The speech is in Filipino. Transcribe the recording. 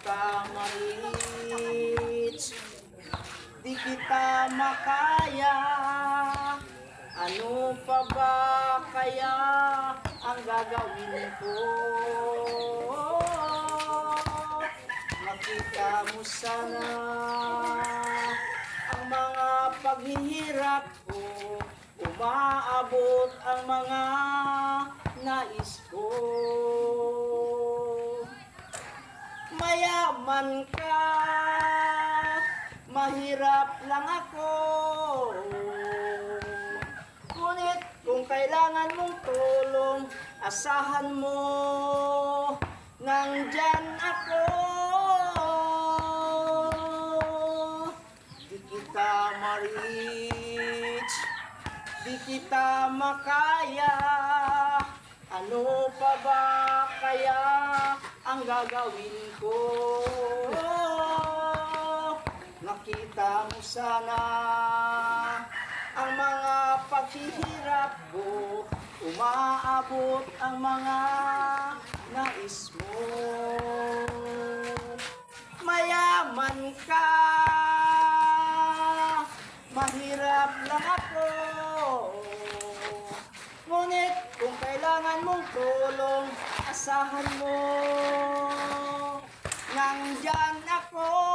kita ma-reach, di kita makaya. Ano pa ba kaya ang gagawin ko? Makita mo sana ang mga paghihirap ko, umaabot ang mga nais ko. Mayaman ka, mahirap lang ako. Ngunit kung kailangan mong tulong, asahan mo, nandyan ako. Di kita ma-reach, di kita makaya. Ano pa ba kaya ang gagawin ko? Nakita mo sana ang mga paghihirap ko, umaabot ang mga nais mo. Mayaman ka, mahirap lang ako. Ngunit kung kailangan mong tulong, asahan mo, nandyan ako.